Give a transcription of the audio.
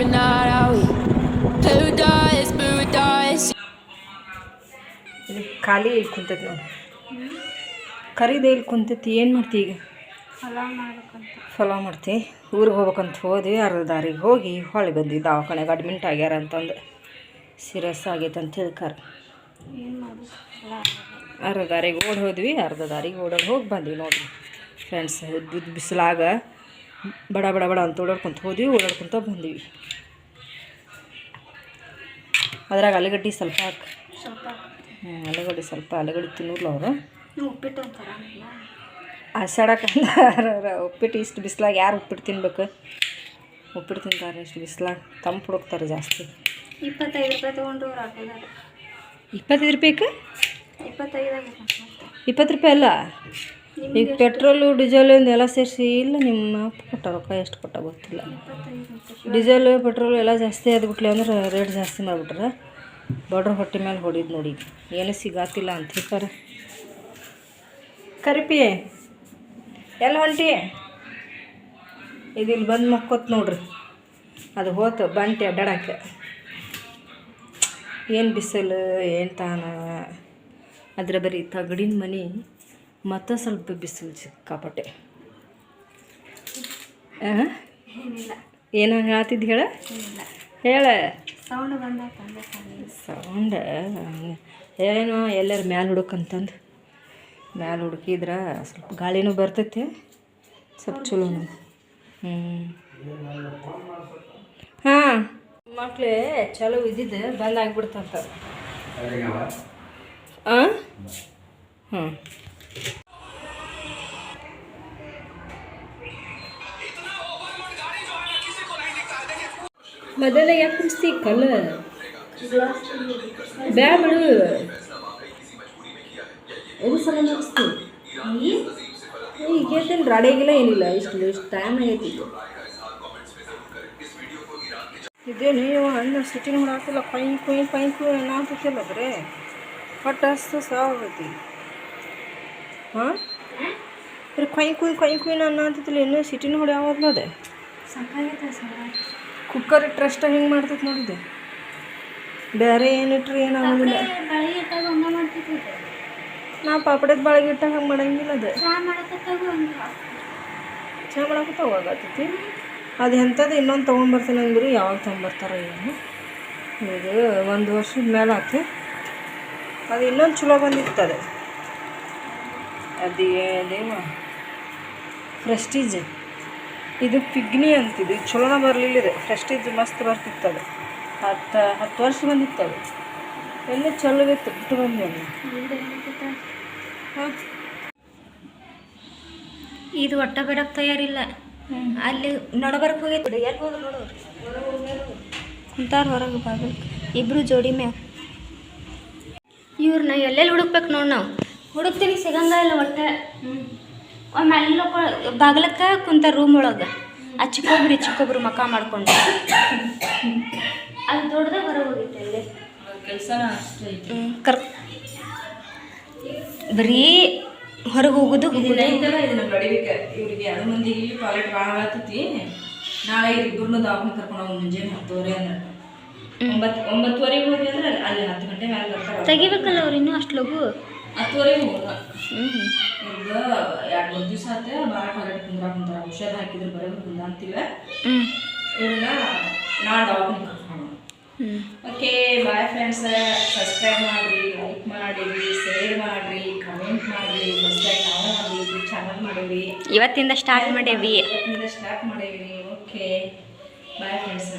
every night out. Paradise, paradise. ಇಲ್ಲಿ ಖಾಲಿ ಇಲ್ಲಿ ಕುಂತೈತಿ ನೋಡಿ. ಕರಿದೆ ಇಲ್ಲಿ ಕುಂತೈತಿ. ಏನು ಮಾಡ್ತಿ ಈಗ? ಫಲಾವ್ ಮಾಡ್ತಿ. ಊರಿಗೆ ಹೋಗ್ಬೇಕಂತ ಹೋದ್ವಿ. ಅರ್ಧ ದಾರಿಗೆ ಹೋಗಿ ಹೊಳ್ಳಿ ಬಂದ್ವಿ. ದವಾಖಾನೆಗೆ ಅಡ್ಮಿಂಟ್ ಆಗ್ಯಾರ ಅಂತಂದು ಸೀರಿಯಸ್ ಆಗೈತೆ ಅಂತ ಹೇಳ್ಕಾರ. ಅರ್ಧ ದಾರಿಗೆ ಓಡಿ ಹೋದ್ವಿ. ಅರ್ಧ ದಾರಿಗೆ ಓಡೋಡಿ ಹೋಗಿ ಬಂದ್ವಿ ನೋಡಿರಿ ಫ್ರೆಂಡ್ಸ್. ಬಿಸಿಲಾಗ ಬಡ ಬಡ ಬಡ ಅಂತ ಓಡಾಡ್ಕೊಂತ ಹೋದ್ವಿ. ಓಡಾಡ್ಕೊಂತ ಬಂದ್ವಿ. ಅದ್ರಾಗ ಆಲೂಗಡ್ಡೆ ಸ್ವಲ್ಪ ಹಾಕಿ. ಆಲೂಗಡ್ಡೆ ಸ್ವಲ್ಪ ಆಲೂಗಡ್ಡೆ ತಿನ್ನೋಲ್ಲ ಅವರು. ಉಪ್ಪಿಟ್ಟು ಅಂತಾರ ಆಷಾಢಕ್ಕಂತಾರ. ಉಪ್ಪಿಟ್ಟು ಇಷ್ಟು ಬಿಸ್ಲಾಗ ಯಾರು ಉಪ್ಪಿಟ್ಟು ತಿನ್ಬೇಕು? ಉಪ್ಪಿಟ್ಟು ತಿಂತಾರೆ ಇಷ್ಟು ಬಿಸ್ಲಾಗ. ತಂಪು ಹುಡುಕ್ತಾರೆ ಜಾಸ್ತಿ. 25 ರೂಪಾಯಿ ತೊಗೊಂಡ್ರು ಅವ್ರು ಹಾಕಿದ್ದಾರೆ. 25 ರೂಪಾಯಿಗೆ 20 ರೂಪಾಯಿ ಅಲ್ಲ. ಈಗ ಪೆಟ್ರೋಲು ಡೀಸೆಲ್ ಎಲ್ಲ ಸೇರಿಸಿ ಇಲ್ಲ. ನಿಮ್ಮ ಅಪ್ಪ ಕೊಟ್ಟ ರೊಕ್ಕ ಎಷ್ಟು ಕೊಟ್ಟ ಗೊತ್ತಿಲ್ಲ. ಡೀಸೆಲು ಪೆಟ್ರೋಲು ಎಲ್ಲ ಜಾಸ್ತಿ ಆದ್ಬಿಟ್ಲೆ ಅಂದ್ರೆ ರೇಟ್ ಜಾಸ್ತಿ ಮಾಡಿಬಿಟ್ರೆ ಬಡ್ರ ಹೊಟ್ಟೆ ಮೇಲೆ ಹೊಡಿದು ನೋಡಿ. ಏನೂ ಸಿಗಾತಿಲ್ಲ ಅಂತ ಹೇಳ್ತಾರೆ. ಕರಿಪಿ ಎಲ್ಲ ಹೊಂಟಿ ಇದು ಇಲ್ಲಿ ಬಂದು ಮಕ್ಕೋತ್ ನೋಡ್ರಿ. ಅದು ಹೋತು ಬಂಟಿ ಅಡ್ಡಾಡಕ್ಕೆ. ಏನು ಬಿಸಿಲು ಏನು ತಾನ. ಅದ್ರ ಬರೀ ತಗಡಿನ ಮನೆ ಮತ್ತು ಸ್ವಲ್ಪ ಬಿಸಿಲು ಸಿಕ್ಕಾಪಟ್ಟೆ. ಏನೋ ಹೇಳ್ತಿದ್ದು ಹೇಳ ಸೌಂಡ ಏನೋ ಎಲ್ಲರೂ ಮ್ಯಾಲೆ ಹುಡುಕಂತಂದು ಮ್ಯಾಲೆ ಹುಡುಕಿದ್ರೆ ಸ್ವಲ್ಪ ಗಾಳಿನೂ ಬರ್ತೈತೆ. ಸ್ವಲ್ಪ ಚಲೋನು. ಹಾಂ ಮಕ್ಳೇ ಚಲೋ ಇದ್ದಿದ್ದು ಬಂದಾಗ್ಬಿಡ್ತಂತ. ಹಾಂ ಮೊದಲ ಯಾಕೆ ಕುಡಿಸ್ತಿ ಕಲ್ಲ ಬ್ಯಾ ಬಿಡು. ಎದು ಸಲ ನಡೆಸ್ತಿ ಈಗ ಹೇಳ್ತೇನೆ. ರಾಡಿಯಾಗಿಲ್ಲ ಏನಿಲ್ಲ. ಇಷ್ಟು ಟೈಮ್ ಆಗೈತಿ. ಇದೇ ನೀವು ಹಣ್ಣು ಸಿಟಿನ ಹೊಡಾತಿಲ್ಲ. ಕೊಯ್ ಏನಾಗ್ತಿಲ್ಲ ಬರೇ ಹೊಟ್ಟೆ ಅಷ್ಟು ಸಾವಾಗೈತಿ. ಹಾಂ ಬರೀ ಕೊಯ್ ನಾನು ಅಂತಿಲ್ಲ. ಇನ್ನೂ ಸಿಟಿನ ಹೊಡ್ಯಾವಲ್ಲ. ಅದೇ ಕುಕ್ಕರ್ ಇಟ್ಟರೆ ಅಷ್ಟ ಹಿಂಗೆ ಮಾಡ್ತೈತೆ ನೋಡಿದೆ. ಬೇರೆ ಏನಿಟ್ರೆ ಏನಾಗೋದಿಲ್ಲ. ನಾ ಪಾಪಡದ ಬಾಳಿಗೆ ಇಟ್ಟಾಗ ಹಂಗೆ ಮಾಡಂಗಿಲ್ಲ. ಅದು ಚಹಾ ಮಾಡಕ್ಕೆ ಹೋಗತ್ತೈತಿ. ಅದು ಎಂಥದ್ದು ಇನ್ನೊಂದು ತೊಗೊಂಬರ್ತೀನಿ ಅಂದರು. ಯಾವಾಗ ತೊಗೊಂಬರ್ತಾರ ಏನು. ಇದು 1 ವರ್ಷದ ಮೇಲೆ ಆಯ್ತು. ಅದು ಇನ್ನೊಂದು ಚಲೋ ಬಂದಿತ್ತು. ಅದೇವ ಪ್ರೆಸ್ಟೀಜ್. ಇದು ಪಿಗ್ನಿ ಅಂತಿದ್ದು. ಚಲೋನ ಬರಲಿಲ್ಲ. ಇದು ಪ್ರೆಸ್ಟೀಜ್ ಮಸ್ತ್ ಬರ್ತಿತ್ತು. ಅದು 10 ವರ್ಷ ಬಂದಿತ್ತು. ಅದು ಎಲ್ಲೇ ಚಲೋಗಿತ್ತು. ಬಿಟ್ಟು ಬಂದೆ. ಹಾಂ ಇದು ಒಟ್ಟ ಬಿಡಕ್ಕೆ ತಯಾರಿಲ್ಲ. ಅಲ್ಲಿ ನಡಬರ್ಕ್ ಹೋಗೈತಿ. ಎಲ್ಲಿ ಹೋದ್ರು ನೋಡೋರು ಕುಂತಾರ ಹೊರಗೆ ಬಾಗಿಲು. ಇಬ್ಬರು ಜೋಡಿ ಮ್ಯಾಗ. ಇವ್ರನ್ನ ಎಲ್ಲೆಲ್ಲಿ ಹುಡುಕ್ಬೇಕು ನೋಡಿ. ನಾವು ಹುಡುಕ್ತೀನಿ ಸಿಗಂಗ ಇಲ್ಲ ಒಟ್ಟೆ. ಒಮ್ಮೆ ಅಲ್ಲಿ ಬಾಗ್ಲಕ್ಕೆ ಕುಂತಾರ ರೂಮ್ ಒಳಗೆ. ಆ ಚಿಕ್ಕೊಬ್ರು ಮಕ್ಕ ಮಾಡ್ಕೊಂಡು ಅಲ್ಲಿ ದೊಡ್ಡದಾಗ ಹೊರಗೆ ಹೋಗಿತ್ತು. ಅಲ್ಲಿ ಕೆಲಸನ ಬರೀ ಹೊರಗೆ ಹೋಗೋದು. ಇದನ್ನ ಬಡಿಬೇಕು ಇವ್ರಿಗೆ. 2 ಮಂದಿಗೆ ಟಾಯ್ಲೆಟ್ ಭಾಳ ಆಗತ್ತೈತಿ. ನಾಳೆ ಇಬ್ಬರನ್ನೂ ದವಾಖಾನೆ ಕರ್ಕೊಂಡು ಹೋಗಿ ಮುಂಜಾನೆ 10:30 ಅಂದ್ರೆ 9:30 ಹೋಗಿ ಅಂದ್ರೆ ಅಲ್ಲಿ 10 ಗಂಟೆ ಮೇಲೆ ಬರ್ತಾರೆ. ತೆಗಿಬೇಕಲ್ಲ ಅವ್ರು ಇನ್ನೂ ಅಷ್ಟು ಲಘು. 10:30 ಹೋಗ. ಈಗ 2-3 ದಿವಸ ಆಯ್ತು ಭಾಳ ಟಾಯ್ಲೆಟ್ ಕುಂದ್ರಾಕುಂತಾರ. ಔಷಧ ಹಾಕಿದ್ರೆ ಬರೋದು ಕುಂದಂತಿಲ್ಲ. ಇವ್ರನ್ನ ನಾಳೆ ದವಾಖಾನೆ ಕರ್ಕೊಂಡು. Okay bye friends. ಸಬ್ಸ್ಕ್ರೈಬ್ ಮಾಡಿರಿ, ಲೈಕ್ ಮಾಡಿರಿ, ಶೇರ್ ಮಾಡಿರಿ, ಕಮೆಂಟ್ ಮಾಡಿರಿ. ಹೊಸದಾಗಿ ನಾವು ಒಂದು ಯೂಟ್ಯೂಬ್ ಚಾನಲ್ ಮಾಡೀವಿ. ಇವತ್ತಿಂದ ಸ್ಟಾರ್ಟ್ ಮಾಡೇವಿ. Okay bye friends.